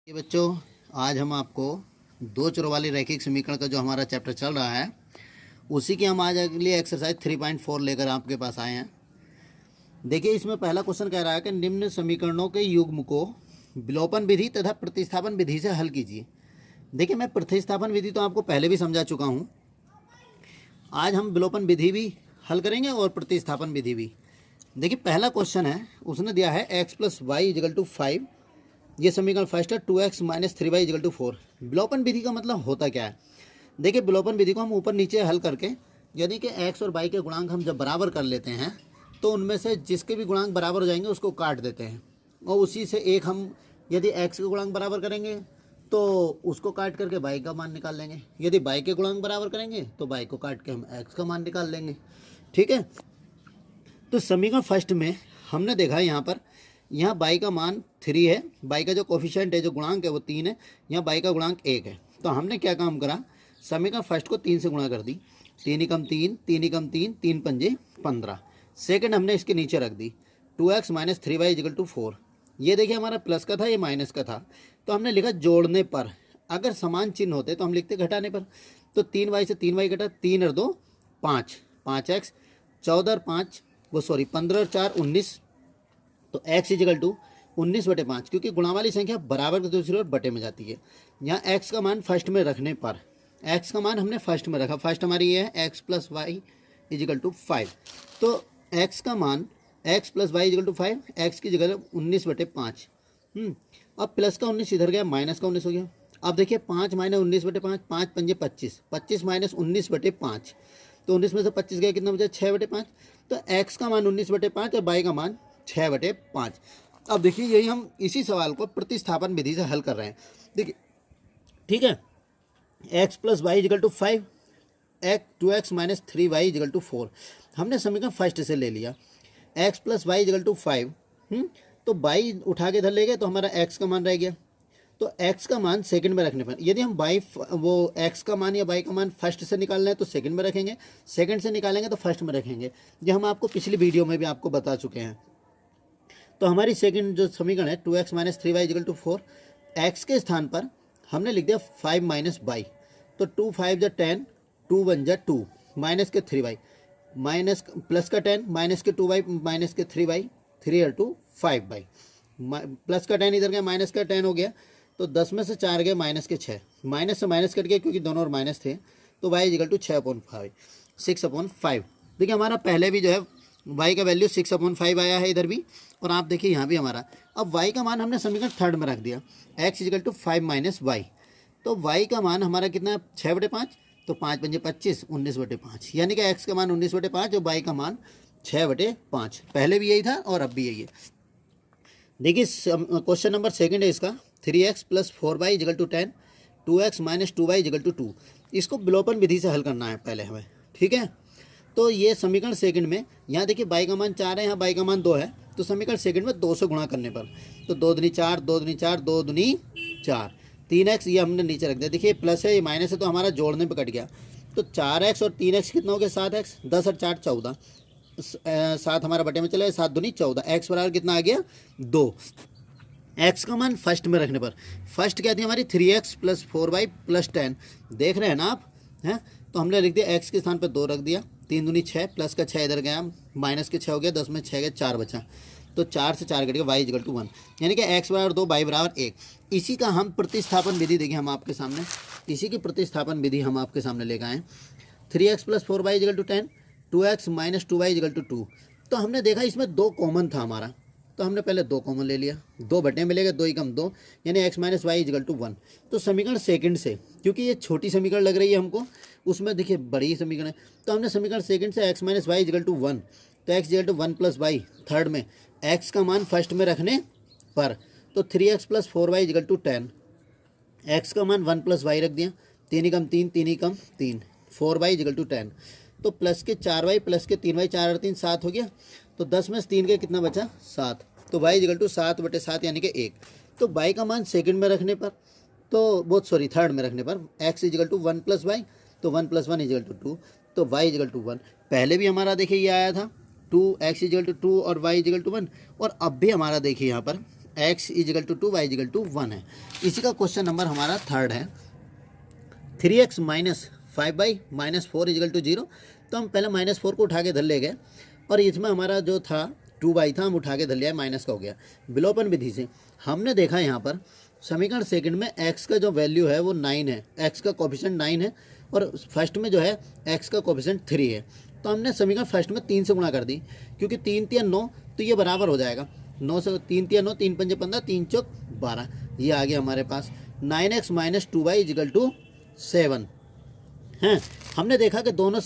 ये बच्चों, आज हम आपको दो चरों वाली रैखिक समीकरण का जो हमारा चैप्टर चल रहा है उसी की हम आज अगली एक्सरसाइज 3.4 लेकर आपके पास आए हैं। देखिए, इसमें पहला क्वेश्चन कह रहा है कि निम्न समीकरणों के युग्म को विलोपन विधि तथा प्रतिस्थापन विधि से हल कीजिए। देखिए, मैं प्रतिस्थापन विधि तो आपको पहले भी समझा चुका हूँ। आज हम विलोपन विधि भी हल करेंगे और प्रतिस्थापन विधि भी। देखिए, पहला क्वेश्चन है, उसने दिया है x + y = 5। ये समीकरण फर्स्ट है। 2x - 3y = 4। विलोपन विधि का मतलब होता क्या है? देखिए, विलोपन विधि को हम ऊपर नीचे हल करके, यानी कि x और y के गुणांक हम जब बराबर कर लेते हैं तो उनमें से जिसके भी गुणांक बराबर हो जाएंगे उसको काट देते हैं, और उसी से एक हम यदि x के गुणांक बराबर करेंगे तो उसको काट करके y का मान निकाल लेंगे। यदि y के गुणांक बराबर करेंगे तो y को काट के हम x का मान निकाल लेंगे। ठीक है, तो समीकरण फर्स्ट में हमने देखा है यहाँ y का मान 3 है, y का जो कोफिशिएंट है, जो गुणांक है वो 3 है, यहाँ y का गुणांक 1 है। तो हमने क्या काम करा, समीकरण फर्स्ट को 3 से गुणा कर दी। 3 × 3, 3 × 3, 3 × 5 = 15। सेकंड हमने इसके नीचे रख दी 2x - 3y = 4। ये देखिए, हमारा प्लस का था, ये माइनस का था, तो हमने लिखा जोड़ने पर। अगर समान चिन्ह होते तो हम लिखते घटाने पर। तो 3y से 3y घटा, 3 और 2 5, 5x, 14 और 5 15 और 4 19। तो x = 19/5, क्योंकि गुणा वाली संख्या बराबर की दूसरी ओर बटे में जाती है। यहाँ x का मान फर्स्ट में रखने पर, x का मान हमने फर्स्ट में रखा। फर्स्ट हमारी ये है x + y = 5। तो x का मान x + y = 5, x की जगह 19/5। अब प्लस का 19 इधर गया, माइनस का 19 हो गया। अब देखिए, 5 - 19/5, 5 × 5 = 25, 25 - 19/5, तो 19 में से 25 गया, कितना बचा? 6/5। तो x का मान 19/5 और y का मान 6/5। अब देखिए, यही हम इसी सवाल को प्रतिस्थापन विधि से हल कर रहे हैं। देखिए, ठीक है, x + y = 5, 2x - 3y = 4। हमने समीकरण फर्स्ट से ले लिया। x + y = 5, तो y उठा के इधर ले गए तो हमारा x का मान रह गया। तो x का मान सेकंड में रखने पर, यदि हम x का मान या y का मान फर्स्ट से निकालना है तो सेकंड में रखेंगे, सेकंड से निकालेंगे तो फर्स्ट में रखेंगे। ये हम आपको पिछली वीडियो में भी आपको बता चुके हैं। तो हमारी सेकंड जो समीकरण है 2x - 3y = 4, x के स्थान पर हमने लिख दिया 5 - y। तो 2 × 5 = 10, 2 × 1 = 2, माइनस के 3y, माइनस प्लस का 10, माइनस के 2y, माइनस के 3y, 3 × 2 5y। प्लस का 10 इधर गया, माइनस का 10 हो गया, तो 10 में से 4 गए, माइनस के 6, माइनस से माइनस कट गया क्योंकि दोनों और माइनस थे। तो y = 6/5। देखिए, हमारा पहले भी जो है y का वैल्यू 6/5 आया है इधर भी, और आप देखिए यहाँ भी हमारा। अब y का मान हमने समीकरण थर्ड में रख दिया, x = 5 - y। तो y का मान हमारा कितना है? 6/5। तो 5 × 5 = 25, 19/5, यानी कि x का मान 19/5 और y का मान 6/5। पहले भी यही था और अब भी यही है। देखिए, क्वेश्चन नंबर सेकंड है इसका, 3x + 4y = 10, 2x - 2y = 2। इसको विलोपन विधि से हल करना है पहले हमें। ठीक है, तो ये समीकरण सेकंड में, यहाँ देखिए y का मान 4 है, यहाँ y का मान 2 है, तो समीकरण सेकंड में 2 से गुणा करने पर, तो 2 दूनी 4, 2 दूनी 4, 2 दूनी 4, 3x ये हमने नीचे रख दिया। देखिए, प्लस है, ये माइनस है, तो हमारा जोड़ने पे कट गया। तो 4x और 3x कितना हो गया? 7x, 10 और 4 14, 7 हमारा बटे में चला गया, 7 दूनी 14, x बराबर कितना आ गया? 2। x का मान फर्स्ट में रखने पर, फर्स्ट क्या थी हमारी? 3x + 4y + 10। देख रहे हैं ना आप? हैं, तो हमने लिख दिया x के स्थान पर 2 रख दिया, 3 दूनी 6, प्लस का 6 इधर गया, माइनस के 6 हो गया, 10 में 6 गया, 4 बचा, तो 4 से 4 कट गया, y = 1, यानी कि x = 2, y = 1। इसी का हम प्रतिस्थापन विधि देखिए हम आपके सामने, इसी की प्रतिस्थापन विधि हम आपके सामने लेकर आए। 3x + 4y = 10, 2x - 2y = 2। तो हमने देखा इसमें 2 कॉमन था हमारा, तो हमने पहले 2 कॉमन ले लिया, 2 बटे में ले गए, 2 × 2, यानी x - y = 1। तो समीकरण सेकंड से, क्योंकि ये छोटी समीकरण लग रही है हमको, उसमें देखिए बड़ी समीकरण है, तो हमने समीकरण सेकंड से x - y = 1, तो x = 1 + y। थर्ड में x का मान फर्स्ट में रखने पर, तो 3x + 4y = 10, x का मान 1 + y रख दिया, 3 × 3, 3 × 3, 4y = 10, तो प्लस के 4y प्लस के 3y, 4 और 3 7 हो गया, तो 10 में से 3 के कितना बचा? 7, तो y = 7/7, यानी कि 1। तो y का मान सेकंड में रखने पर, तो थर्ड में रखने पर, x = 1 + y, तो 1 + 1 = 2, तो y = 1। पहले भी हमारा देखिए ये आया था, 2x = 2 और y = 1, और अब भी हमारा देखिए यहाँ पर x equal to 2 y equal to 1 है। इसी का क्वेश्चन नंबर हमारा थर्ड है 3x minus 5y minus 4 is equal to 0। तो हम पहले माइनस 4 को उठा के इधर ले गए और इसमें हमारा जो था 2y था हम उठा के इधर लिया, माइनस का हो गया। विलोपन विधि से हमने देखा यहाँ पर समीकरण सेकंड में x का जो वैल्यू है वो 9 है, x का कोफिशिएंट 9 है और फर्स्ट में जो है x का कोफिशिएंट 3 है। तो हमने समीकरण फर्स्ट में 3 से गुणा कर दी, क्योंकि 3 3 9 तो ये बराबर हो जाएगा 9 से 3 3 9 3 5 15 3 चौक 12, ये आ गया हमारे पास 9x minus 2y equal to 7 हैं। हमने देखा कि दोनों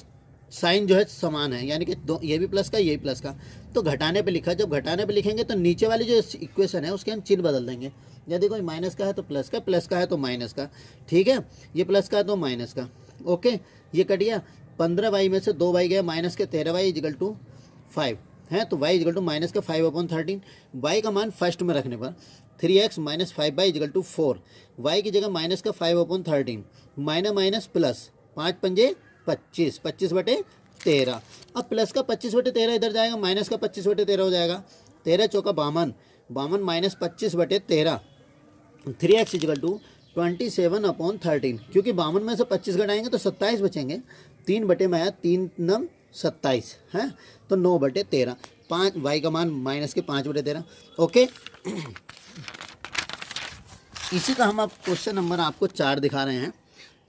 साइन जो है समान है, यानी कि ये भी प्लस का ये भी प्लस का, तो घटाने पे लिखा। जब घटाने पे लिखेंगे तो नीचे वाली जो इक्वेशन है उसके हम चिन्ह बदल देंगे। यदि कोई माइनस का है तो प्लस का, प्लस का है तो माइनस का, ठीक है, ये प्लस का है तो माइनस का, ओके। ये कट गया, 15y में से 2y गया माइनस के 13y इजिकल टू 5 है, तो y इजिकल टू माइनस का 5/13। y का मान फर्स्ट में रखने पर 3x minus 5y is equal to 4, y की जगह माइनस का 5/13 माइनस माइनस प्लस 5 पंजे 25, 25/13। अब प्लस का 25/13 इधर जाएगा, माइनस का 25/13 हो जाएगा, 13 चौका 52, 52 माइनस 25/13, 3x इजिकल टू 27/13। क्योंकि 52 में से 25 घटाएंगे तो 27 बचेंगे, 3 बटे में आया 3 नम 27 है, तो 9/13। 5 y का मान माइनस के 5/13, ओके। इसी का हम अब क्वेश्चन नंबर आपको 4 दिखा रहे हैं।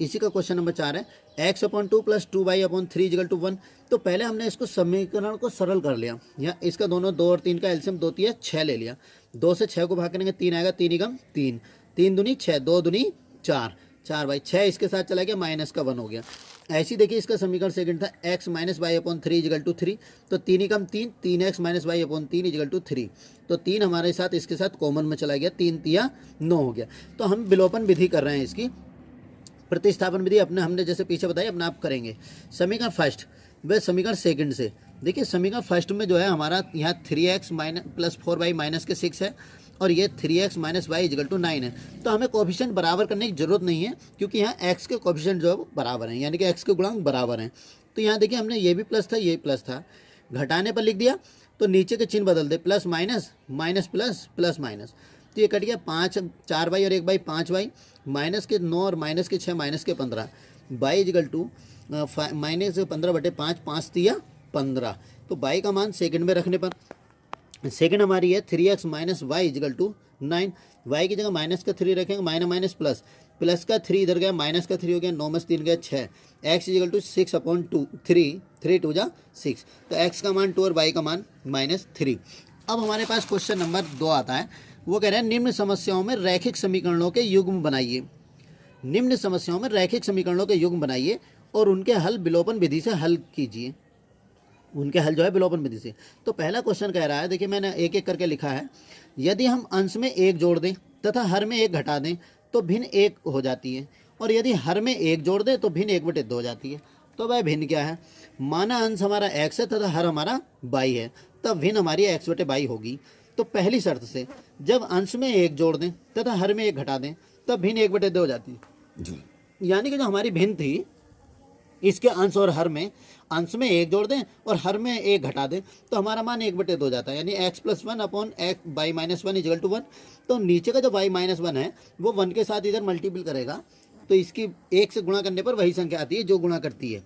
इसी का क्वेश्चन नंबर 4 है x/2 + 2y/3 इजिकल टू 1। तो पहले हमने इसको समीकरण को सरल कर लिया, या इसका दोनों 2 और 3 का एलसीएम 2 3 6 ले लिया। 2 से 6 को भाग करेंगे 3 आएगा, 3 एकम 3, 3 दूनी 6, 2 दूनी 4, 4/6 इसके साथ चला गया, माइनस का 1 हो गया। ऐसे ही देखिए इसका समीकरण सेकंड था x minus y/3 is equal to 3, तो 3 एकम 3, 3x minus y/3 is equal to 3, तो 3 हमारे साथ इसके साथ कॉमन में चला गया, 3 तिया 9 हो गया। तो हम विलोपन विधि कर रहे हैं, इसकी प्रतिस्थापन विधि अपने हमने जैसे पीछे बताया अपने आप करेंगे। समीकरण फर्स्ट व समीकरण सेकंड से देखिए, समीकरण फर्स्ट में जो है हमारा यहाँ 3x minus plus 4y minus के 6 है और ये 3x minus y equal to 9 है। तो हमें कोफिशिएंट बराबर करने की जरूरत नहीं है, क्योंकि यहाँ x के कोफिशिएंट जो है वो बराबर हैं, यानी कि x के गुणांक बराबर हैं। तो यहाँ देखिए हमने ये भी प्लस था ये भी प्लस था, घटाने पर लिख दिया तो नीचे के चिन्ह बदल दे, plus minus minus plus plus minus, तो ये कट गया 5 4y और 1y 5y, माइनस के 9 और माइनस के 6 माइनस के 15, y इजिकल टू माइनस 15/5, 5 तिया 15। तो y का मान सेकंड में रखने पर सेकंड हमारी है 3x minus y equal to 9, y की जगह माइनस का 3 रखेंगे, माइनस माइनस प्लस, प्लस का 3 इधर गया, माइनस का 3 हो गया, 9 में से 3 गया 6, x इजिकल टू 6/2, 3 2 जा 6, तो x का मान 2 और y का मान -3। अब हमारे पास क्वेश्चन नंबर 2 आता है, वो कह रहे हैं निम्न समस्याओं में रैखिक समीकरणों के युग्म बनाइए। निम्न समस्याओं में रैखिक समीकरणों के युग्म बनाइए और उनके हल विलोपन विधि से हल कीजिए। उनके हल जो है विलोपन विधि से। तो पहला क्वेश्चन कह रहा है, देखिए मैंने एक एक करके लिखा है, यदि हम अंश में 1 जोड़ दें तथा हर में 1 घटा दें तो भिन्न 1 हो जाती है, और यदि हर में 1 जोड़ दें तो भिन्न 1/2 हो जाती है। तो वह भिन्न क्या है? माना अंश हमारा x है तथा हर हमारा y है, तब भिन्न हमारी x/y होगी। तो पहली शर्त से जब अंश में 1 जोड़ दें तथा हर में 1 घटा दें तब भिन्न 1/2 हो जाती है। यानी कि जो हमारी भिन्न थी इसके अंश और हर में, अंश में 1 जोड़ दें और हर में 1 घटा दें तो हमारा मान 1/2 हो जाता है, यानी x + 1 upon y - 1 equal to 1। तो नीचे का जो y - 1 है वो 1 के साथ इधर मल्टीपल करेगा, तो इसकी 1 से गुणा करने पर वही संख्या आती है जो गुणा करती है।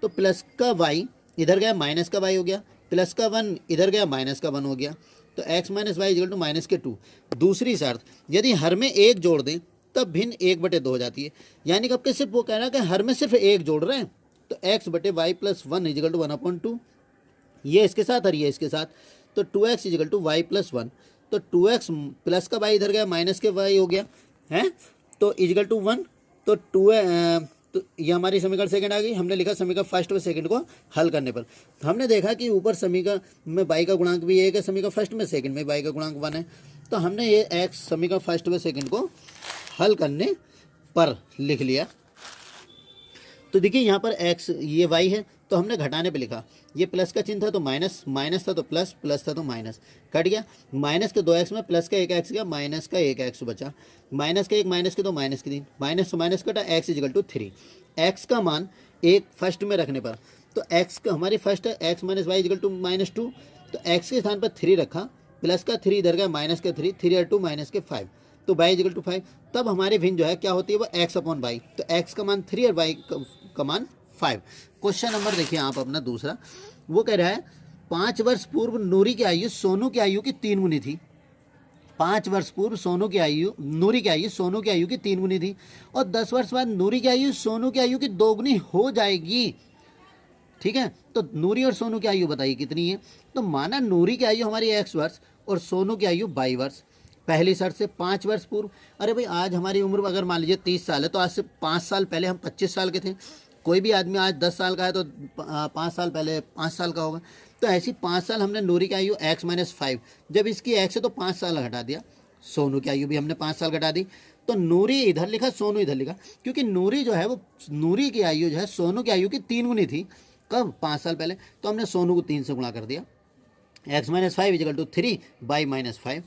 तो प्लस का y इधर गया, माइनस का y हो गया, प्लस का 1 इधर गया, माइनस का 1 हो गया, तो x - y इजिकल टू -2। दूसरी शर्त, यदि हर में 1 जोड़ दें तब भिन्न 1/2 हो जाती है। यानी कि अब सिर्फ वो कह रहा है कि हर में सिर्फ 1 जोड़ रहे हैं, तो x/y + 1 इजिकल टू 1/2, ये इसके साथ और ये इसके साथ, तो 2x इजिकल टू y + 1। तो 2x प्लस का y इधर गया, माइनस के y हो गया है, तो इजिकल टू 1। तो 2 तो ये हमारी समीकरण सेकंड आ गई। हमने लिखा समीकरण फर्स्ट व सेकंड को हल करने पर हमने देखा कि ऊपर समीकरण में y का गुणांक भी 1 है, समीकरण फर्स्ट में, सेकंड में y का गुणांक 1 है। तो हमने ये x समीकरण फर्स्ट व सेकंड को हल करने पर लिख लिया। तो देखिए यहाँ पर x ये y है, तो हमने घटाने पे लिखा, ये प्लस का चिन्ह था तो माइनस, माइनस था तो प्लस, प्लस था तो माइनस, कट गया। माइनस के 2x में प्लस का 1x गया, माइनस का 1x बचा, माइनस का 1 माइनस के 2 माइनस के 3, माइनस से माइनस कटा, x इजिकल टू 3। x का मान 1 फर्स्ट में रखने पर, तो x का हमारी फर्स्ट है x - y इजिकल टू -2, तो x के स्थान पर 3 रखा, प्लस का 3 इधर गया माइनस का 3, 3 और 2 माइनस के 5, तो y इक्वल टू 5। तब हमारी भिन्न जो है क्या होती है वो x अपॉन वाई, तो x का मान 3 और y का मान 5। क्वेश्चन नंबर देखिए आप अपना दूसरा, वो कह रहा है 5 वर्ष पूर्व नूरी की आयु सोनू की आयु की 3 गुनी थी। 5 वर्ष पूर्व सोनू की आयु नूरी की आयु सोनू की आयु की 3 गुनी थी, और 10 वर्ष बाद नूरी की आयु सोनू की आयु की 2 गुनी हो जाएगी। ठीक है, तो नूरी और सोनू की आयु बताइए कितनी है। तो माना नूरी की आयु हमारी x वर्ष और सोनू की आयु y वर्ष। पहली शर्त से 5 वर्ष पूर्व, अरे भाई आज हमारी उम्र अगर मान लीजिए 30 साल है, तो आज से 5 साल पहले हम 25 साल के थे। कोई भी आदमी आज 10 साल का है तो 5 साल पहले 5 साल का होगा। तो ऐसी 5 साल हमने नूरी की आयु x माइनस 5, जब इसकी x है तो 5 साल घटा दिया, सोनू की आयु भी हमने 5 साल घटा दी। तो नूरी इधर लिखा, सोनू इधर लिखा, क्योंकि नूरी जो है वो नूरी की आयु जो है सोनू की आयु की 3 गुनी थी। कब? 5 साल पहले। तो हमने सोनू को 3 से गुणा कर दिया, x minus 5 equal to 3 by minus 5।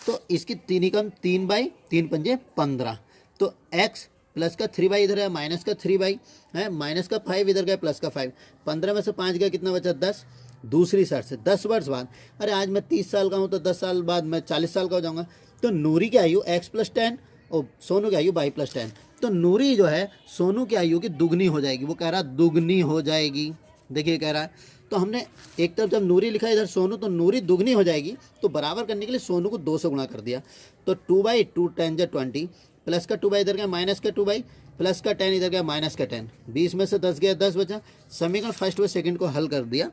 तो इसकी 3 ही कम 3 बाई 3 पंजे 15, तो x प्लस का 3 बाई इधर है माइनस का 3 बाई है, माइनस का 5 इधर गया प्लस का 5, 15 में से 5 गया कितना बचा 10। दूसरी शर्त से 10 वर्ष बाद, अरे आज मैं 30 साल का हूँ तो 10 साल बाद मैं 40 साल का हो जाऊँगा। तो नूरी की आयु x प्लस 10 और सोनू की आयु y प्लस 10, तो नूरी जो है सोनू की आयु की दुगनी हो जाएगी। वो कह रहा दुगनी हो जाएगी, देखिए कह रहा है। तो हमने एक तरफ जब नूरी लिखा इधर सोनू, तो नूरी दुगनी हो जाएगी, तो बराबर करने के लिए सोनू को 2 से गुणा कर दिया। तो 2 बाई 2 10 20, प्लस का 2 बाई इधर गया माइनस का 2 बाई, प्लस का 10 इधर गया माइनस का 10, 20 में से 10 गया 10 बचा। समीकरण फर्स्ट व सेकंड को हल कर दिया,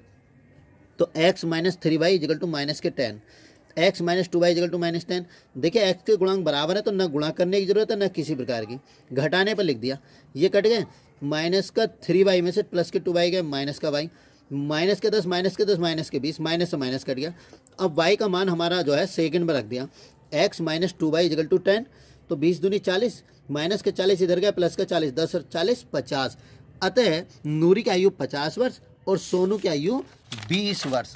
तो x minus 3 by equal to minus के 10, x minus 2 by equal to minus 10। देखिए x के गुणांक बराबर है तो न गुणा करने की जरूरत है न किसी प्रकार की, घटाने पर लिख दिया। ये कट गए, माइनस का 3 बाई में से प्लस के 2 बाई गए माइनस का y, माइनस के 10 माइनस के 10 माइनस के 20, माइनस से माइनस कट गया। अब y का मान हमारा जो है सेकंड में रख दिया, x minus 2 by equal to 10, तो 20 दूनी 40, माइनस के 40 इधर गया प्लस का 40, 10 और 40 50। अतः नूरी की आयु 50 वर्ष और सोनू की आयु 20 वर्ष।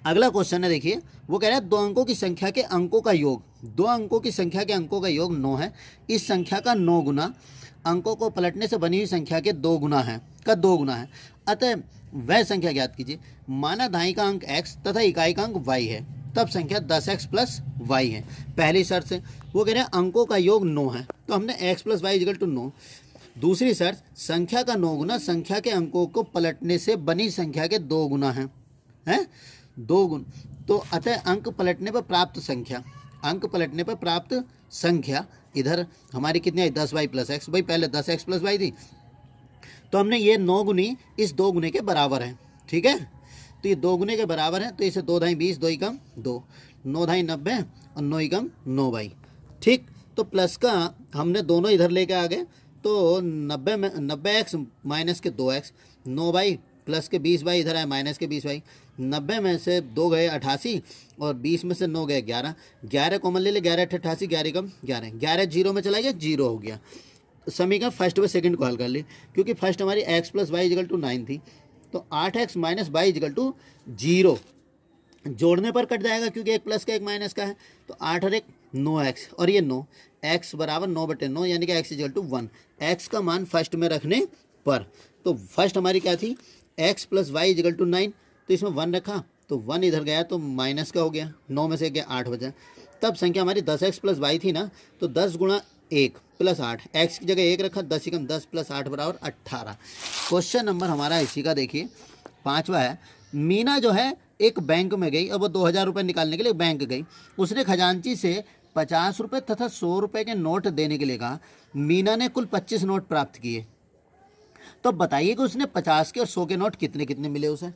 अगला क्वेश्चन है, देखिए वो कह रहा है 2 अंकों की संख्या के अंकों का योग, 2 अंकों की संख्या के अंकों का योग 9 है। इस संख्या का 9 गुना अंकों को पलटने से बनी हुई संख्या के 2 गुना है, का 2 गुना है। अतः वह संख्या ज्ञात कीजिए। माना दाई का अंक x तथा इकाई का अंक y है, तब संख्या 10x प्लस y है। पहली शर्त से वो कह रहे हैं अंकों का योग 9 है, तो हमने x plus Y equal to 9। दूसरी शर्त, संख्या का 9 गुना संख्या के अंकों को पलटने से बनी संख्या के 2 गुना है 2 गुण। तो अतः अंक पलटने पर प्राप्त संख्या, अंक पलटने पर प्राप्त संख्या इधर हमारी कितनी आई 10 वाई प्लस एक्स। भाई पहले 10x प्लस वाई थी, तो हमने ये 9 गुनी इस 2 गुने के बराबर है। ठीक है, तो ये 2 गुने के बराबर है, तो इसे 2 ढाई 20, 2 ही कम 2, 9 ढाई 90 और 9 ही कम 9 बाई। ठीक, तो प्लस का हमने दोनों इधर लेके आ गए, तो 90 में 90x माइनस के 2x, 9 बाई प्लस के 20 बाई इधर आए माइनस के 20 बाई। 90 में से 2 गए 88 और 20 में से 9 गए 11, 11 कॉमन ले ले, 11 88, 11 कम 11, 11 जीरो में चला गया, जीरो हो गया। समीकरण फर्स्ट व सेकंड को हल कर ले, क्योंकि फर्स्ट हमारी x plus Y equal to 9 थी, तो 8x minus Y equal to 0, जोड़ने पर कट जाएगा क्योंकि एक प्लस का एक माइनस का है, तो 8 और 1 9x, और ये 9, x बराबर 9/9, यानी कि x इजिकल टू 1। x का मान फर्स्ट में रखने पर, तो फर्स्ट हमारी क्या थी x plus Y equal to 9, तो इसमें 1 रखा तो 1 इधर गया तो माइनस का हो गया, 9 में से गया 8 बचा। तब संख्या हमारी 10x प्लस वाई थी ना, तो 10 गुणा 1 प्लस 8, x की जगह 1 रखा, 10 ही कम 10 प्लस 8 बराबर 18। क्वेश्चन नंबर हमारा इसी का देखिए 5वां है। मीना जो है एक बैंक में गई, अब वो 2000 रुपये निकालने के लिए बैंक गई। उसने खजांची से 50 रुपये तथा 100 रुपये के नोट देने के लिए कहा। मीना ने कुल 25 नोट प्राप्त किए, तो बताइए कि उसने 50 के और 100 के नोट कितने कितने मिले उसे।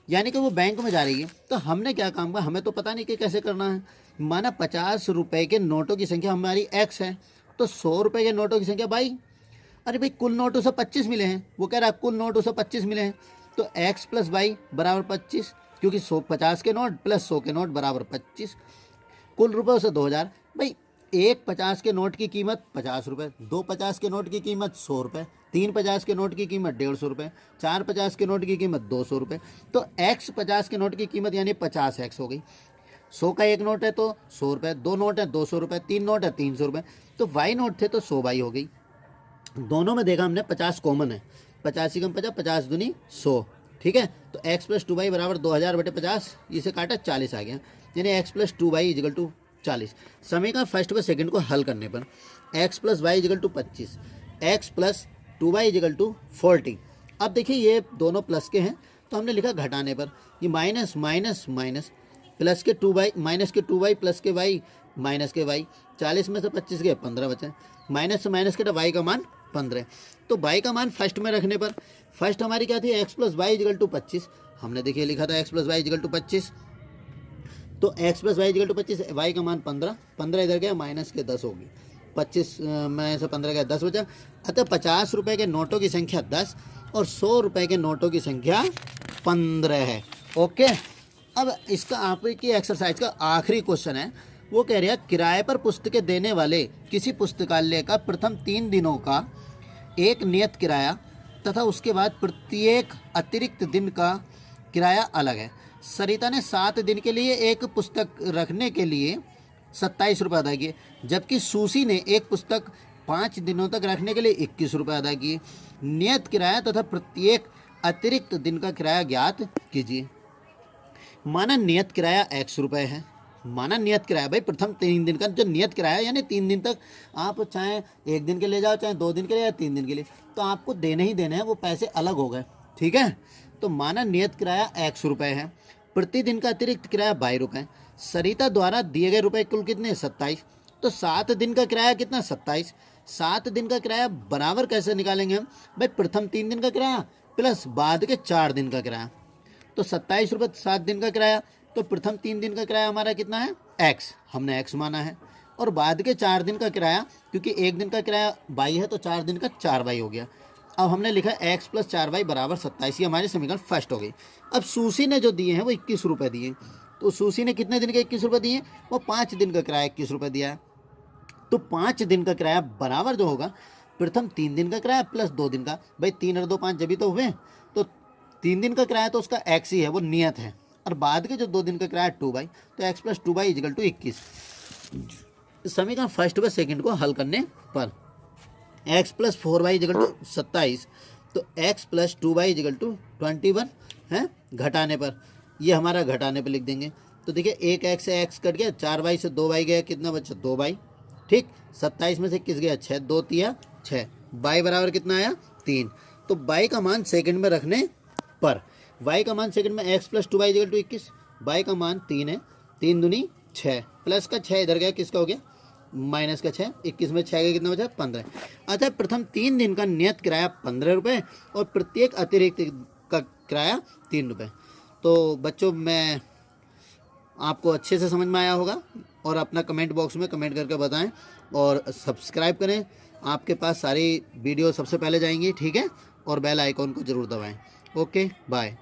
यानी कि वो बैंक में जा रही है, तो हमने क्या काम किया, हमें तो पता नहीं कि कैसे करना है। माना 50 रुपये के नोटों की संख्या हमारी x है, तो 100 रुपये के नोटों की संख्या y। अरे भाई कुल नोट उसे 25 मिले हैं, वो कह रहा है कुल नोट उसे 25 मिले हैं, तो x प्लस वाई बराबर 25, क्योंकि 50 के नोट प्लस 100 के नोट बराबर 25। कुल रुपये उसे 2000। भाई एक 50 के नोट की कीमत 50 रुपये, 2 50 के नोट की कीमत 100 रुपये, 3 50 के नोट की कीमत 150 रुपये, 4 50 के नोट की कीमत 200 रुपये। तो x 50 के नोट की कीमत यानी 50x हो गई। 100 का एक नोट है तो 100 रुपये, 2 नोट है 200 रुपये, 3 नोट है 300 रुपये, तो y नोट थे तो 100 वाई हो गई। दोनों में देखा हमने 50 कॉमन है, 50 ही कम 50, 50 दूनी 100, ठीक है। तो x प्लस 2y बराबर 2000/50, इसे काटा 40 आ गया, यानी x plus 2y equal to 40। समीकरण फर्स्ट व सेकंड को हल करने पर x plus Y equal to 25, x plus 2y equal to 40। अब देखिए ये दोनों प्लस के हैं तो हमने लिखा घटाने पर, ये माइनस माइनस माइनस, प्लस के 2y माइनस के 2y प्लस के y माइनस के y, 40 में से 25 गए 15 बचे, माइनस से माइनस के y का मान 15। तो y का मान फर्स्ट में रखने पर फर्स्ट हमारी क्या थी, x plus Y equal to 25, हमने देखिए लिखा था x plus Y equal to 25, तो x plus Y equal to 25, y का मान 15, 15 इधर गया माइनस के 10 होगी, 25 में से 15 गया 10 बचा। अतः 50 रुपये के नोटों की संख्या 10 और 100 रुपये के नोटों की संख्या 15 है। ओके, अब इसका आपकी एक्सरसाइज का आखिरी क्वेश्चन है, वो कह रहा है किराए पर पुस्तकें देने वाले किसी पुस्तकालय का प्रथम 3 दिनों का एक नियत किराया तथा उसके बाद प्रत्येक अतिरिक्त दिन का किराया अलग है। सरिता ने 7 दिन के लिए एक पुस्तक रखने के लिए 27 रुपये अदा किए, जबकि सूसी ने एक पुस्तक 5 दिनों तक रखने के लिए 21 रुपये अदा किए। नियत किराया तथा प्रत्येक अतिरिक्त दिन का किराया ज्ञात कीजिए। माना नियत किराया x रुपये है, माना नियत किराया भाई प्रथम 3 दिन का जो नियत किराया, यानी 3 दिन तक आप चाहे 1 दिन के लिए जाओ, चाहे 2 दिन के लिए या 3 दिन के लिए, तो आपको देने ही देने हैं, वो पैसे अलग हो गए, ठीक है। तो माना नियत किराया x रुपये है, प्रतिदिन का अतिरिक्त किराया 22 रुपये। सरिता द्वारा दिए गए रुपए कुल कितने, 27। तो 7 दिन का किराया कितना, 27। 7 दिन का किराया बराबर कैसे निकालेंगे हम भाई, प्रथम 3 दिन का किराया प्लस बाद के 4 दिन का किराया। तो 27 रुपये 7 दिन का किराया, तो प्रथम 3 दिन का किराया हमारा कितना है, x, हमने x माना है, और बाद के 4 दिन का किराया, क्योंकि 1 दिन का किराया 22 है तो 4 दिन का 4y हो गया। अब हमने लिखा x प्लस 4y बराबर 27, ये हमारी समीकरण फर्स्ट हो गई। अब सूसी ने जो दिए हैं वो 21 रुपये दिए, तो सूसी ने कितने दिन के 21 रुपये दिए, वो 5 दिन का किराया 21 रुपये दिया है। तो 5 दिन का किराया बराबर जो होगा प्रथम 3 दिन का किराया प्लस 2 दिन का, भाई 3 और 2 5 जब भी तो हुए, तो 3 दिन का किराया तो उसका x ही है, वो नियत है, और बाद के जो 2 दिन का किराया 2y, तो x plus 2y equal to 21। समीकरण फर्स्ट व सेकंड को हल करने पर x plus 4y is equal to 27, तो x plus 2y equal to 21 है, घटाने पर ये हमारा घटाने पर लिख देंगे। तो देखिए एक x से x कट गया, 4y से 2y गया, कितना बचा 2y, ठीक। 27 में से 21 गया 6, 2 तिया 6, y बराबर कितना आया 3। तो y का मान सेकंड में रखने पर y का मान सेकंड में x plus 2y equal to 21, y का मान 3 है, 3 दूनी 6, प्लस का 6 इधर गया, किसका हो गया माइनस का 6, 21 में 6 का कितना बचा 15। अच्छा, प्रथम 3 दिन का नियत किराया 15 रुपये और प्रत्येक अतिरिक्त का किराया 3 रुपये। तो बच्चों, मैं आपको अच्छे से समझ में आया होगा, और अपना कमेंट बॉक्स में कमेंट करके बताएं और सब्सक्राइब करें, आपके पास सारी वीडियो सबसे पहले जाएंगी, ठीक है, और बेल आइकॉन को ज़रूर दबाएं। Okay, bye.